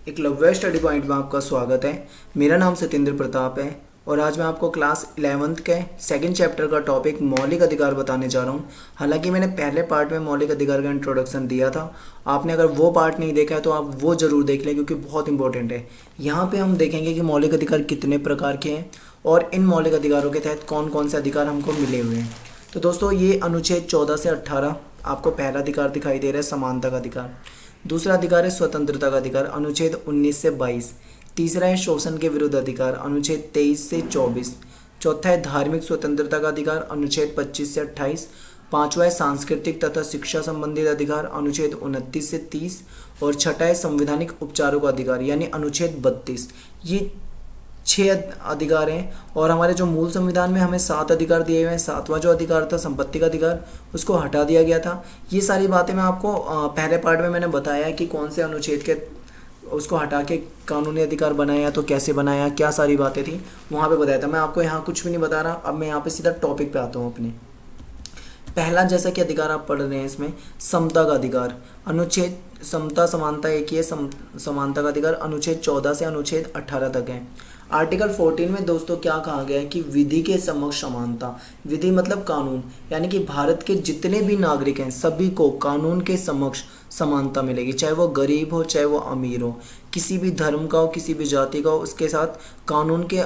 एक लव्य study point में आपका स्वागत है। मेरा नाम सत्येंद्र प्रताप है और आज मैं आपको क्लास 11th के सेकंड चैप्टर का टॉपिक मौलिक अधिकार बताने जा रहा हूँ। हालांकि मैंने पहले पार्ट में मौलिक अधिकार का इंट्रोडक्शन दिया था। आपने अगर वो पार्ट नहीं देखा है तो आप वो ज़रूर देख लें क्योंकि बहुत इंपॉर्टेंट है। यहाँ पे हम देखेंगे कि मौलिक अधिकार कितने प्रकार के हैं और इन मौलिक अधिकारों के तहत कौन कौन से अधिकार हमको मिले हुए हैं। तो दोस्तों ये अनुच्छेद 14 से 18 आपको पहला अधिकार दिखाई दे रहा है, समानता का अधिकार। दूसरा अधिकार है स्वतंत्रता का अधिकार, अनुच्छेद 19 से 22। तीसरा है शोषण के विरुद्ध अधिकार, अनुच्छेद 23 से 24। चौथा है धार्मिक स्वतंत्रता का अधिकार, अनुच्छेद 25 से 28। पांचवा है सांस्कृतिक तथा शिक्षा संबंधित अधिकार, अनुच्छेद 29 से 30। और छठा है संवैधानिक उपचारों का अधिकार यानी अनुच्छेद 32। ये 6 अधिकार हैं और हमारे जो मूल संविधान में हमें 7 अधिकार दिए हुए हैं। सातवां जो अधिकार था संपत्ति का अधिकार, उसको हटा दिया गया था। ये सारी बातें मैं आपको पहले पार्ट में मैंने बताया कि कौन से अनुच्छेद के उसको हटा के कानूनी अधिकार बनाया तो कैसे बनाया, क्या सारी बातें थी वहाँ पे बताया था। मैं आपको यहाँ कुछ भी नहीं बता रहा। अब मैं यहाँ पे सीधा टॉपिक पे आता हूँ अपने। पहला जैसा कि अधिकार आप पढ़ रहे हैं इसमें समता का अधिकार, अनुच्छेद समता समानता एक ही है। समानता का अधिकार अनुच्छेद 14 से अनुच्छेद 18 तक है। आर्टिकल 14 में दोस्तों क्या कहा गया है कि विधि के समक्ष समानता। विधि मतलब कानून, यानी कि भारत के जितने भी नागरिक हैं सभी को कानून के समक्ष समानता मिलेगी, चाहे वो गरीब हो चाहे वो अमीर हो, किसी भी धर्म का हो किसी भी जाति का हो, उसके साथ कानून के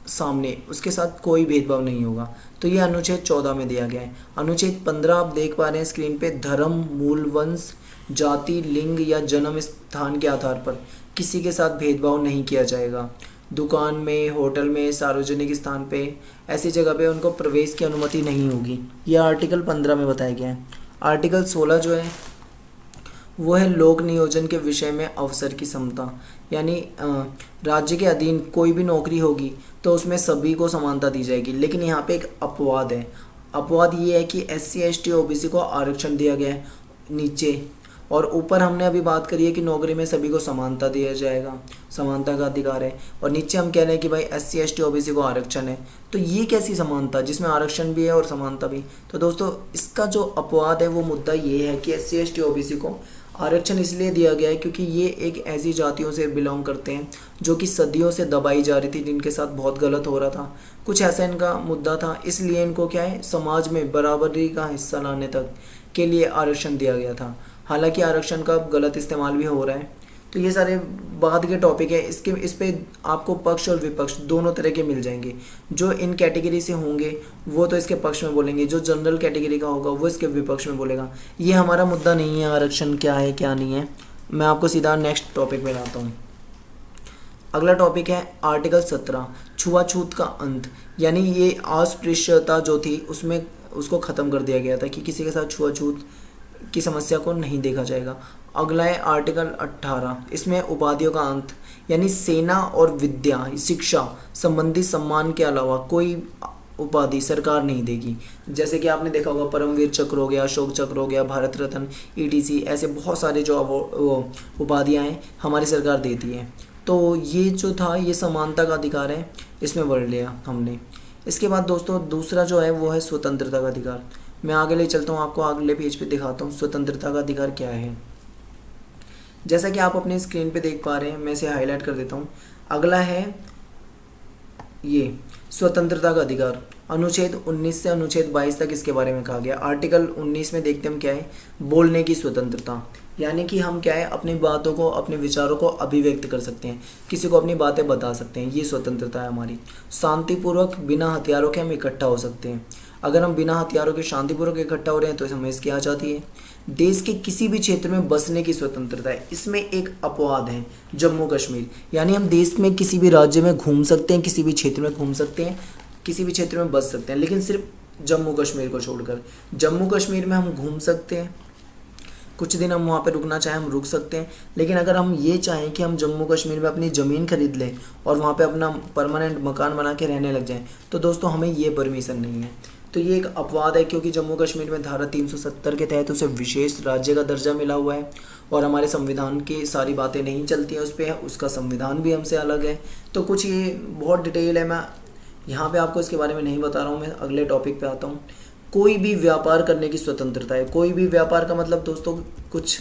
सामने उसके साथ कोई भेदभाव नहीं होगा। तो ये अनुच्छेद 14 में दिया गया है। अनुच्छेद 15 आप देख पा रहे हैं स्क्रीन पे, धर्म, मूल वंश, जाति, लिंग या जन्म स्थान के आधार पर किसी के साथ भेदभाव नहीं किया जाएगा। दुकान में, होटल में, सार्वजनिक स्थान पे, ऐसी जगह पे उनको प्रवेश की अनुमति नहीं होगी। यह आर्टिकल 15 में बताया गया है। आर्टिकल 16 जो है वो है लोक नियोजन के विषय में अवसर की समता, यानी राज्य के अधीन कोई भी नौकरी होगी तो उसमें सभी को समानता दी जाएगी। लेकिन यहाँ पे एक अपवाद है। अपवाद ये है कि SC ST OBC को आरक्षण दिया गया है नीचे, और ऊपर हमने अभी बात करी है कि नौकरी में सभी को समानता दिया जाएगा, समानता का अधिकार है। और नीचे हम कह रहे हैं कि भाई SC ST OBC को आरक्षण है। तो ये कैसी समानता जिसमें आरक्षण भी है और समानता भी। तो दोस्तों इसका जो अपवाद है वो मुद्दा ये है कि SC ST OBC को आरक्षण इसलिए दिया गया है क्योंकि ये एक ऐसी जातियों से बिलोंग करते हैं जो कि सदियों से दबाई जा रही थी, जिनके साथ बहुत गलत हो रहा था। कुछ ऐसा इनका मुद्दा था, इसलिए इनको क्या है समाज में बराबरी का हिस्सा लाने तक के लिए आरक्षण दिया गया था। हालांकि आरक्षण का गलत इस्तेमाल भी हो रहा है। तो ये सारे बाद के टॉपिक है। इस पे आपको पक्ष और विपक्ष दोनों तरह के मिल जाएंगे। जो इन कैटेगरी से होंगे वो तो इसके पक्ष में बोलेंगे, जो जनरल कैटेगरी का होगा वो इसके विपक्ष में बोलेगा। ये हमारा मुद्दा नहीं है आरक्षण क्या है क्या नहीं है। मैं आपको सीधा नेक्स्ट टॉपिक में लाता हूँ। अगला टॉपिक है आर्टिकल 17, छुआछूत का अंत, यानी ये अस्पृश्यता जो थी उसमें उसको ख़त्म कर दिया गया था कि किसी के साथ छुआछूत की समस्या को नहीं देखा जाएगा। अगला है आर्टिकल 18, इसमें उपाधियों का अंत, यानी सेना और विद्या शिक्षा संबंधी सम्मान के अलावा कोई उपाधि सरकार नहीं देगी। जैसे कि आपने देखा होगा परमवीर चक्र हो गया, अशोक चक्र हो गया, भारत रत्न, ETC, ऐसे बहुत सारे जो उपाधियाँ हैं हमारी सरकार देती है। तो ये जो था ये समानता का अधिकार है, इसमें वर्ड लिया हमने। इसके बाद दोस्तों दूसरा जो है वो है स्वतंत्रता का अधिकार। मैं आगे ले चलता हूँ, आपको अगले पेज पे दिखाता हूँ स्वतंत्रता का अधिकार क्या है। जैसा कि आप अपनी स्क्रीन पे देख पा रहे हैं, मैं इसे हाईलाइट कर देता हूँ। अगला है ये स्वतंत्रता का अधिकार, अनुच्छेद 19 से अनुच्छेद 22 तक इसके बारे में कहा गया। आर्टिकल 19 में देखते हम क्या है, बोलने की स्वतंत्रता, यानी कि हम क्या है अपनी बातों को अपने विचारों को अभिव्यक्त कर सकते हैं, किसी को अपनी बातें बता सकते हैं, ये स्वतंत्रता है हमारी। शांतिपूर्वक बिना हथियारों के हम इकट्ठा हो सकते हैं। अगर हम बिना हथियारों के शांतिपूर्वक इकट्ठा हो रहे हैं तो हमें इसकी आज़ादी है। देश के किसी भी क्षेत्र में बसने की स्वतंत्रता है। इसमें एक अपवाद है जम्मू कश्मीर, यानी हम देश में किसी भी राज्य में घूम सकते हैं, किसी भी क्षेत्र में घूम सकते हैं, किसी भी क्षेत्र में बस सकते हैं, लेकिन सिर्फ जम्मू कश्मीर को छोड़कर। जम्मू कश्मीर में हम घूम सकते हैं, कुछ दिन हम वहाँ पे रुकना चाहें हम रुक सकते हैं, लेकिन अगर हम ये चाहें कि हम जम्मू कश्मीर में अपनी ज़मीन खरीद लें और वहाँ पे अपना परमानेंट मकान बना के रहने लग जाएं तो दोस्तों हमें ये परमिशन नहीं है। तो ये एक अपवाद है क्योंकि जम्मू कश्मीर में धारा 370 के तहत उसे विशेष राज्य का दर्जा मिला हुआ है और हमारे संविधान की सारी बातें नहीं चलती हैं उस पर, उसका संविधान भी हमसे अलग है। तो कुछ ये बहुत डिटेल है, मैं यहाँ पे आपको इसके बारे में नहीं बता रहा हूँ। मैं अगले टॉपिक पे आता हूँ। कोई भी व्यापार करने की स्वतंत्रता है। कोई भी व्यापार का मतलब दोस्तों कुछ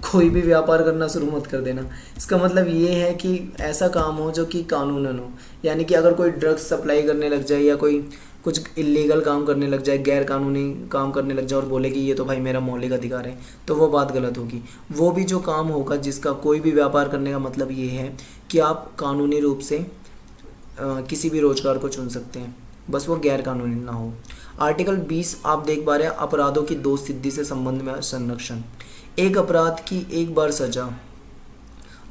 कोई भी व्यापार करना शुरू मत कर देना। इसका मतलब ये है कि ऐसा काम हो जो कि कानूनन हो, यानी कि अगर कोई ड्रग्स सप्लाई करने लग जाए या कोई कुछ इलीगल काम करने लग जाए, गैर कानूनी काम करने लग जाए और बोले कि ये तो भाई मेरा मौलिक अधिकार है, तो वो बात गलत होगी। वो भी जो काम होगा जिसका कोई भी व्यापार करने का मतलब ये है कि आप कानूनी रूप से किसी भी रोजगार को चुन सकते हैं, बस वो गैर कानूनी ना हो। आर्टिकल 20 आप देख पा रहे हैं, अपराधों की दो सिद्धि से संबंध में संरक्षण। एक अपराध की एक बार सजा,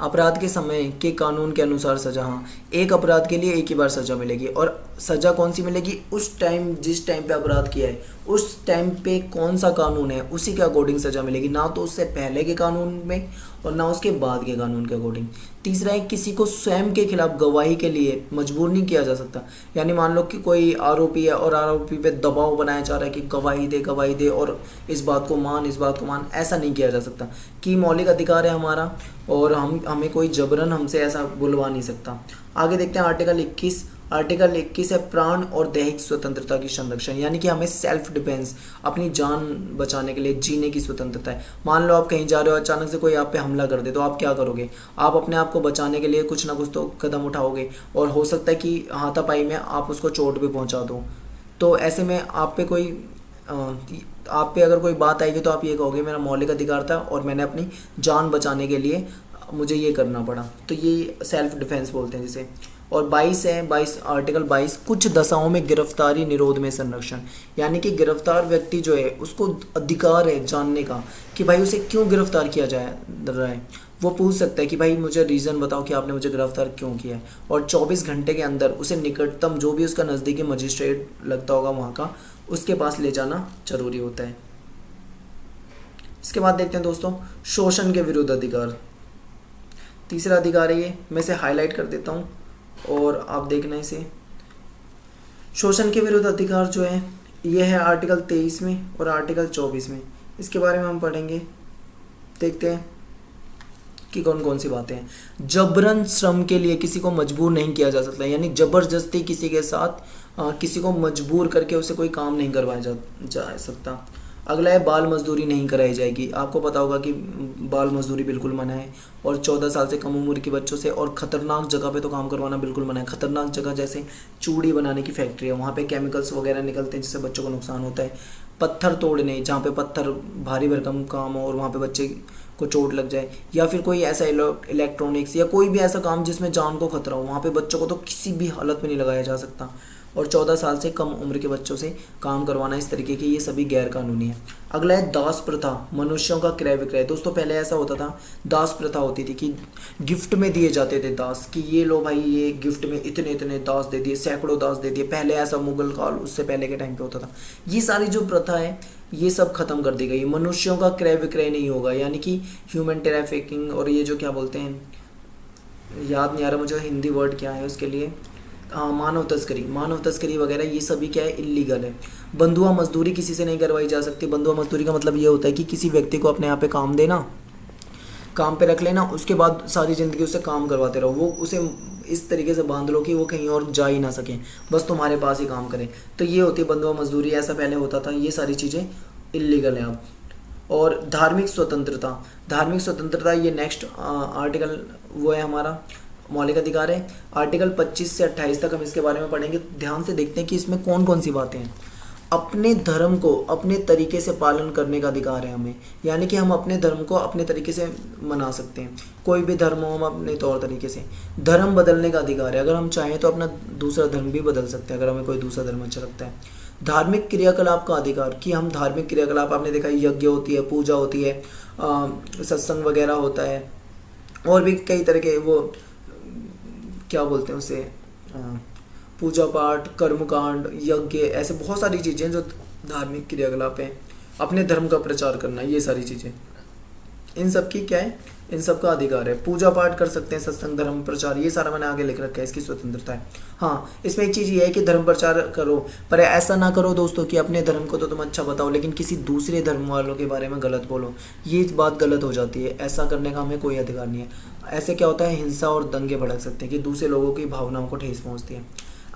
अपराध के समय के कानून के अनुसार सजा, हाँ एक अपराध के लिए एक ही बार सजा मिलेगी। और सजा कौन सी मिलेगी? उस टाइम जिस टाइम पे अपराध किया है उस टाइम पे कौन सा कानून है उसी के अकॉर्डिंग सजा मिलेगी, ना तो उससे पहले के कानून में और ना उसके बाद के कानून के अकॉर्डिंग। तीसरा है, किसी को स्वयं के खिलाफ गवाही के लिए मजबूर नहीं किया जा सकता। यानी मान लो कि कोई आरोपी है और आरोपी पे दबाव बनाया जा रहा है कि गवाही दे और इस बात को मान, ऐसा नहीं किया जा सकता। कि मौलिक अधिकार है हमारा और हमें कोई जबरन हमसे ऐसा बुलवा नहीं सकता। आगे देखते हैं आर्टिकल 21। आर्टिकल 21 है प्राण और दैहिक स्वतंत्रता की संरक्षण, यानी कि हमें सेल्फ डिफेंस, अपनी जान बचाने के लिए जीने की स्वतंत्रता है। मान लो आप कहीं जा रहे हो, अचानक से कोई आप पे हमला कर दे, तो आप क्या करोगे? आप अपने आप को बचाने के लिए कुछ ना कुछ तो कदम उठाओगे और हो सकता है कि हाथापाई में आप उसको चोट भी पहुंचा दो। तो ऐसे में आप पे अगर कोई बात आएगी तो आप ये कहोगे मेरा मौलिक अधिकार था और मैंने अपनी जान बचाने के लिए मुझे ये करना पड़ा। तो ये सेल्फ डिफेंस बोलते हैं जिसे। और 22 है, आर्टिकल 22 कुछ दशाओं में गिरफ्तारी निरोध में संरक्षण, यानी कि गिरफ्तार व्यक्ति जो है उसको अधिकार है जानने का कि भाई उसे क्यों गिरफ्तार किया जा रहा है। वो पूछ सकता है कि भाई मुझे रीज़न बताओ कि आपने मुझे गिरफ्तार क्यों किया है, और 24 घंटे के अंदर उसे निकटतम जो भी उसका नज़दीकी मजिस्ट्रेट लगता होगा वहाँ का, उसके पास ले जाना जरूरी होता है। इसके बाद देखते हैं दोस्तों शोषण के विरुद्ध अधिकार। तीसरा अधिकार है ये, मैं इसे हाईलाइट कर देता हूँ और आप देखना इसे। शोषण के विरुद्ध अधिकार जो है ये है आर्टिकल 23 में और आर्टिकल 24 में। इसके बारे में हम पढ़ेंगे, देखते हैं कि कौन कौन सी बातें हैं। जबरन श्रम के लिए किसी को मजबूर नहीं किया जा सकता, यानी ज़बरदस्ती किसी के साथ किसी को मजबूर करके उसे कोई काम नहीं करवाया जा सकता। अगला है बाल मजदूरी नहीं कराई जाएगी। आपको पता होगा कि बाल मजदूरी बिल्कुल मना है और 14 साल से कम उम्र के बच्चों से और ख़तरनाक जगह पे तो काम करवाना बिल्कुल मना है। ख़तरनाक जगह जैसे चूड़ी बनाने की फैक्ट्री है, वहाँ पे केमिकल्स वगैरह निकलते हैं जिससे बच्चों को नुकसान होता है। पत्थर तोड़ने, जहाँ पे पत्थर भारी भरकम काम हो और वहाँ पे बच्चे को चोट लग जाए, या फिर कोई ऐसा इलेक्ट्रॉनिक्स या कोई भी ऐसा काम जिसमें जान को खतरा हो, वहाँ पे बच्चों को तो किसी भी हालत में नहीं लगाया जा सकता। और 14 साल से कम उम्र के बच्चों से काम करवाना इस तरीके के, ये सभी गैर कानूनी है। अगला है दास प्रथा, मनुष्यों का क्रय विक्रय। दोस्तों पहले ऐसा होता था, दास प्रथा होती थी कि गिफ्ट में दिए जाते थे दास, कि ये लो भाई ये गिफ्ट में इतने इतने दास दे दिए, सैकड़ों दास दे दिए। पहले ऐसा मुगल काल उससे पहले के टाइम पे होता था। ये सारी जो प्रथा है ये सब खत्म कर दी गई। मनुष्यों का क्रय विक्रय नहीं होगा, यानी कि ह्यूमन ट्रैफिकिंग और ये जो क्या बोलते हैं, याद नहीं आ रहा मुझे हिंदी वर्ड क्या है उसके लिए, मानव तस्करी वगैरह, ये सभी क्या है, इलीगल है। बंधुआ मजदूरी किसी से नहीं करवाई जा सकती। बंधुआ मजदूरी का मतलब ये होता है कि किसी व्यक्ति को अपने यहाँ पे काम देना, काम पे रख लेना, उसके बाद सारी ज़िंदगी उससे काम करवाते रहो। वो उसे इस तरीके से बांध लो कि वो कहीं और जा ही ना सके, बस तुम्हारे पास ही काम करें। तो ये होती है बंधुआ मजदूरी, ऐसा पहले होता था। ये सारी चीज़ें इलीगल हैं अब। और धार्मिक स्वतंत्रता ये नेक्स्ट आर्टिकल वो है हमारा मौलिक अधिकार है। आर्टिकल 25 से 28 तक हम इसके बारे में पढ़ेंगे। ध्यान से देखते हैं कि इसमें कौन कौन सी बातें हैं। अपने धर्म को अपने तरीके से पालन करने का अधिकार है हमें, यानी कि हम अपने धर्म को अपने तरीके से मना सकते हैं। कोई भी धर्म हो हम अपने तौर तरीके से। धर्म बदलने का अधिकार है, अगर हम चाहें तो अपना दूसरा धर्म भी बदल सकते हैं अगर हमें कोई दूसरा धर्म अच्छा लगता है। धार्मिक क्रियाकलाप का अधिकार, कि हम धार्मिक क्रियाकलाप, आपने देखा यज्ञ होती है, पूजा होती है, सत्संग वगैरह होता है, और भी कई तरह के वो क्या बोलते हैं उसे, पूजा पाठ, कर्मकांड, यज्ञ, ऐसे बहुत सारी चीज़ें जो धार्मिक क्रियाकलाप हैं। अपने धर्म का प्रचार करना, ये सारी चीज़ें, इन सब की क्या है, इन सब का अधिकार है। पूजा पाठ कर सकते हैं, सत्संग, धर्म प्रचार, ये सारा मैंने आगे लिख रखा है, इसकी स्वतंत्रता है। हाँ, इसमें एक चीज़ ये है कि धर्म प्रचार करो, पर ऐसा ना करो दोस्तों कि अपने धर्म को तो तुम अच्छा बताओ लेकिन किसी दूसरे धर्म वालों के बारे में गलत बोलो। ये बात गलत हो जाती है, ऐसा करने का हमें कोई अधिकार नहीं है। ऐसे क्या होता है, हिंसा और दंगे भड़क सकते हैं कि दूसरे लोगों की भावनाओं को ठेस पहुँचती है।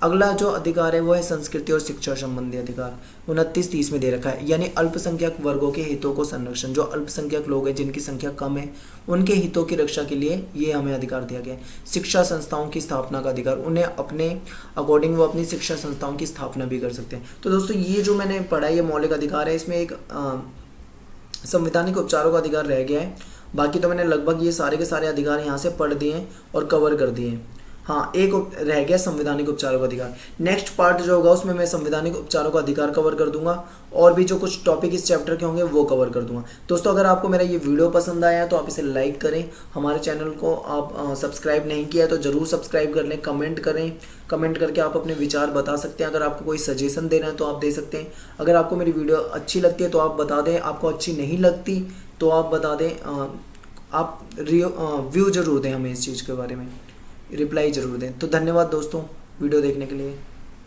अगला जो अधिकार है वो है संस्कृति और शिक्षा संबंधी अधिकार, 29-30 में दे रखा है, यानी अल्पसंख्यक वर्गों के हितों को संरक्षण, जो अल्पसंख्यक लोग हैं जिनकी संख्या कम है उनके हितों की रक्षा के लिए ये हमें अधिकार दिया गया है। शिक्षा संस्थाओं की स्थापना का अधिकार, उन्हें अपने अकॉर्डिंग वो अपनी शिक्षा संस्थाओं की स्थापना भी कर सकते हैं। तो दोस्तों ये जो मैंने पढ़ा है ये मौलिक अधिकार है, इसमें एक संवैधानिक उपचारों का अधिकार रह गया है। बाकी तो मैंने लगभग ये सारे के सारे अधिकार यहाँ से पढ़ दिए हैं और कवर कर दिए हैं। हाँ, एक रह गया संवैधानिक उपचारों का अधिकार। नेक्स्ट पार्ट जो होगा उसमें मैं संवैधानिक उपचारों का अधिकार कवर कर दूंगा और भी जो कुछ टॉपिक इस चैप्टर के होंगे वो कवर कर दूंगा। दोस्तों अगर आपको मेरा ये वीडियो पसंद आया तो आप इसे लाइक करें, हमारे चैनल को आप सब्सक्राइब नहीं किया तो ज़रूर सब्सक्राइब कर लें, कमेंट करें, कमेंट करके आप अपने विचार बता सकते हैं। अगर आपको कोई सजेशन देना है तो आप दे सकते हैं। अगर आपको मेरी वीडियो अच्छी लगती है तो आप बता दें, आपको अच्छी नहीं लगती तो आप बता दें। आप व्यू ज़रूर दें हमें इस चीज़ के बारे में, रिप्लाई ज़रूर दें। तो धन्यवाद दोस्तों वीडियो देखने के लिए।